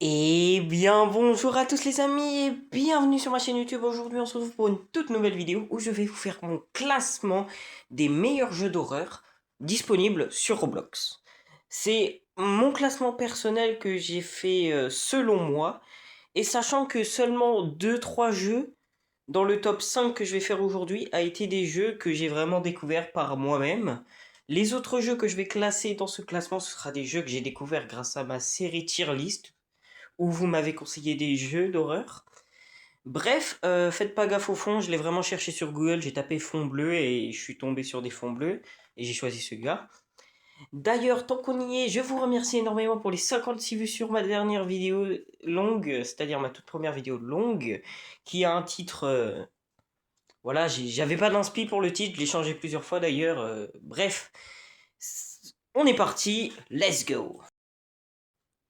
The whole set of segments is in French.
Eh bien bonjour à tous les amis et bienvenue sur ma chaîne YouTube. Aujourd'hui on se retrouve pour une toute nouvelle vidéo où je vais vous faire mon classement des meilleurs jeux d'horreur disponibles sur Roblox. C'est mon classement personnel que j'ai fait selon moi, et sachant que seulement deux-trois jeux dans le top 5 que je vais faire aujourd'hui a été des jeux que j'ai vraiment découverts par moi-même. Les autres jeux que je vais classer dans ce classement, ce sera des jeux que j'ai découverts grâce à ma série tier list où vous m'avez conseillé des jeux d'horreur. Bref, faites pas gaffe au fond, je l'ai vraiment cherché sur Google, j'ai tapé fond bleu et je suis tombé sur des fonds bleus et j'ai choisi celui-là. D'ailleurs, tant qu'on y est, je vous remercie énormément pour les 56 vues sur ma dernière vidéo longue, c'est-à-dire ma toute première vidéo longue, qui a un titre... voilà, j'avais pas d'inspi pour le titre, je l'ai changé plusieurs fois d'ailleurs. Bref, on est parti, let's go.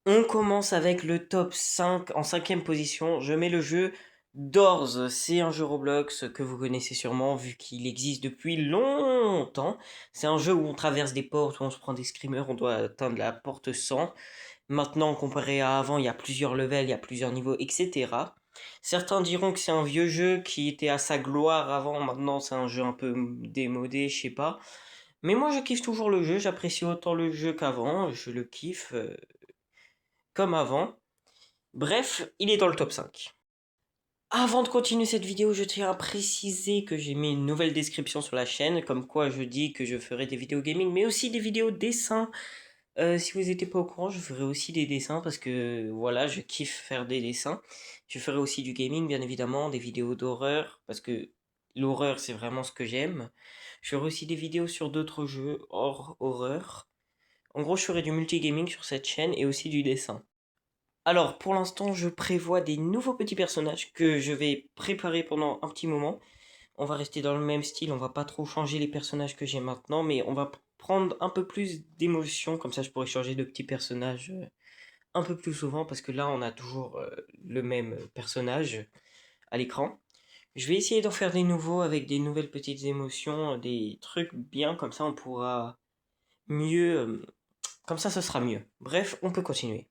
On commence avec le top 5 en cinquième position. Je mets le jeu Doors. C'est un jeu Roblox que vous connaissez sûrement vu qu'il existe depuis longtemps. C'est un jeu où on traverse des portes, où on se prend des screamers, on doit atteindre la porte 100. Maintenant, comparé à avant, il y a plusieurs levels, il y a plusieurs niveaux, etc. Certains diront que c'est un vieux jeu qui était à sa gloire avant. Maintenant, c'est un jeu un peu démodé, je sais pas. Mais moi, je kiffe toujours le jeu. J'apprécie autant le jeu qu'avant. Je le kiffe comme avant. Bref, il est dans le top 5. Avant de continuer cette vidéo, je tiens à préciser que j'ai mis une nouvelle description sur la chaîne, comme quoi je dis que je ferai des vidéos gaming, mais aussi des vidéos dessins. Si vous n'étiez pas au courant, je ferai aussi des dessins parce que voilà, je kiffe faire des dessins. Je ferai aussi du gaming, bien évidemment, des vidéos d'horreur, parce que l'horreur, c'est vraiment ce que j'aime. Je ferai aussi des vidéos sur d'autres jeux hors horreur. En gros, je ferai du multigaming sur cette chaîne et aussi du dessin. Alors, pour l'instant, je prévois des nouveaux petits personnages que je vais préparer pendant un petit moment. On va rester dans le même style, on va pas trop changer les personnages que j'ai maintenant, mais on va prendre un peu plus d'émotion, comme ça je pourrais changer de petits personnages un peu plus souvent, parce que là on a toujours le même personnage à l'écran. Je vais essayer d'en faire des nouveaux avec des nouvelles petites émotions, des trucs bien, comme ça on pourra mieux... comme ça ce sera mieux. Bref, on peut continuer.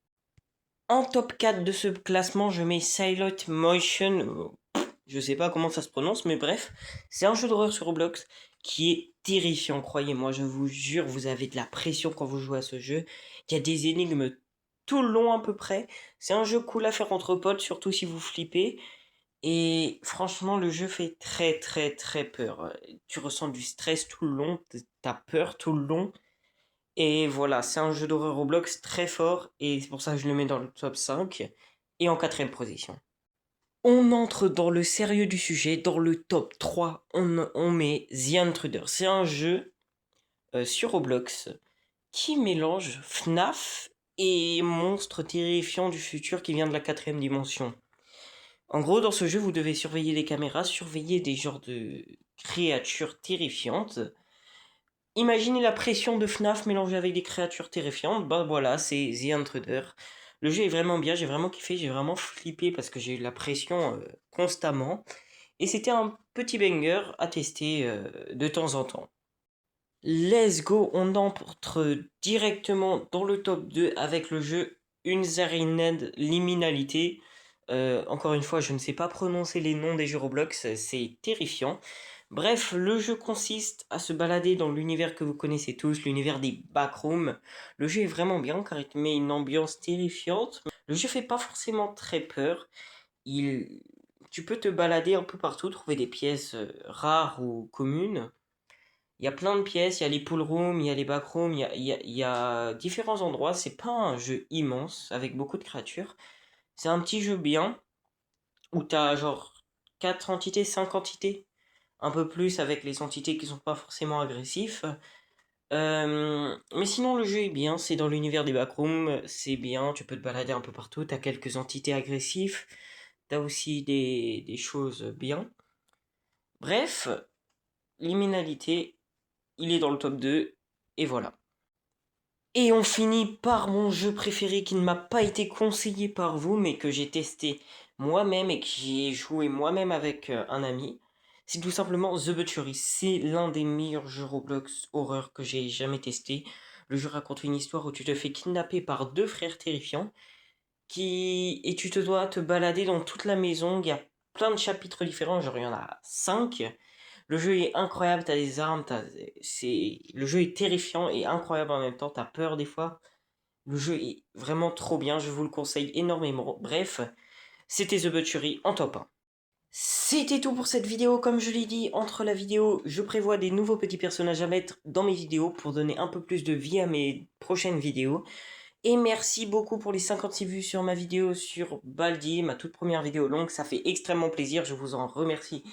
En top 4 de ce classement, je mets Silent Motion. Je sais pas comment ça se prononce, mais bref, c'est un jeu d'horreur sur Roblox qui est terrifiant, croyez-moi, je vous jure, vous avez de la pression quand vous jouez à ce jeu. Il y a des énigmes tout le long à peu près. C'est un jeu cool à faire entre potes, surtout si vous flippez. Et franchement, le jeu fait très très très peur. Tu ressens du stress tout le long, t'as peur tout le long. Et voilà, c'est un jeu d'horreur Roblox très fort, et c'est pour ça que je le mets dans le top 5. Et en quatrième position. On entre dans le sérieux du sujet, dans le top 3, on met The Intruder. C'est un jeu sur Roblox qui mélange FNAF et monstre terrifiant du futur qui vient de la quatrième dimension. En gros, dans ce jeu, vous devez surveiller les caméras, surveiller des genres de créatures terrifiantes. Imaginez la pression de FNAF mélangée avec des créatures terrifiantes. Bah voilà, c'est The Intruder. Le jeu est vraiment bien, j'ai vraiment kiffé, j'ai vraiment flippé parce que j'ai eu la pression constamment. Et c'était un petit banger à tester de temps en temps. Let's go, on entre directement dans le top 2 avec le jeu Unzerinen Liminalité. Encore une fois, je ne sais pas prononcer les noms des jeux Roblox, c'est terrifiant. Bref, le jeu consiste à se balader dans l'univers que vous connaissez tous, l'univers des backrooms. Le jeu est vraiment bien car il te met une ambiance terrifiante. Le jeu fait pas forcément très peur. Il... Tu peux te balader un peu partout, trouver des pièces rares ou communes. Il y a plein de pièces, il y a les pool rooms, il y a les backrooms, il y a différents endroits. C'est pas un jeu immense avec beaucoup de créatures. C'est un petit jeu bien où t'as genre 4 entités, 5 entités. Un peu plus avec les entités qui sont pas forcément agressifs. Mais sinon, le jeu est bien. C'est dans l'univers des backrooms. C'est bien. Tu peux te balader un peu partout. T'as quelques entités agressives. T'as aussi des choses bien. Bref, liminalité, il est dans le top 2. Et voilà. Et on finit par mon jeu préféré qui ne m'a pas été conseillé par vous, mais que j'ai testé moi-même et que j'ai joué moi-même avec un ami. C'est tout simplement The Butchery. C'est l'un des meilleurs jeux Roblox horreur que j'ai jamais testé. Le jeu raconte une histoire où tu te fais kidnapper par deux frères terrifiants et tu te dois te balader dans toute la maison. Il y a plein de chapitres différents, genre il y en a 5. Le jeu est incroyable, t'as des armes, le jeu est terrifiant et incroyable en même temps, t'as peur des fois. Le jeu est vraiment trop bien, je vous le conseille énormément. Bref, c'était The Butchery en top 1. C'était tout pour cette vidéo, comme je l'ai dit, entre la vidéo, je prévois des nouveaux petits personnages à mettre dans mes vidéos pour donner un peu plus de vie à mes prochaines vidéos. Et merci beaucoup pour les 56 vues sur ma vidéo sur Baldi, ma toute première vidéo longue, ça fait extrêmement plaisir, je vous en remercie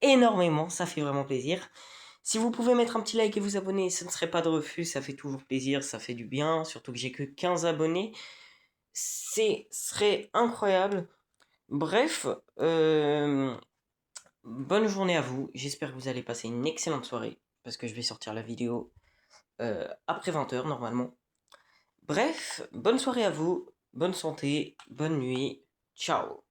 énormément, ça fait vraiment plaisir. Si vous pouvez mettre un petit like et vous abonner, ça ne serait pas de refus, ça fait toujours plaisir, ça fait du bien, surtout que j'ai que 15 abonnés. Serait incroyable. Bref, bonne journée à vous, j'espère que vous allez passer une excellente soirée, parce que je vais sortir la vidéo après 20h normalement. Bref, bonne soirée à vous, bonne santé, bonne nuit, ciao.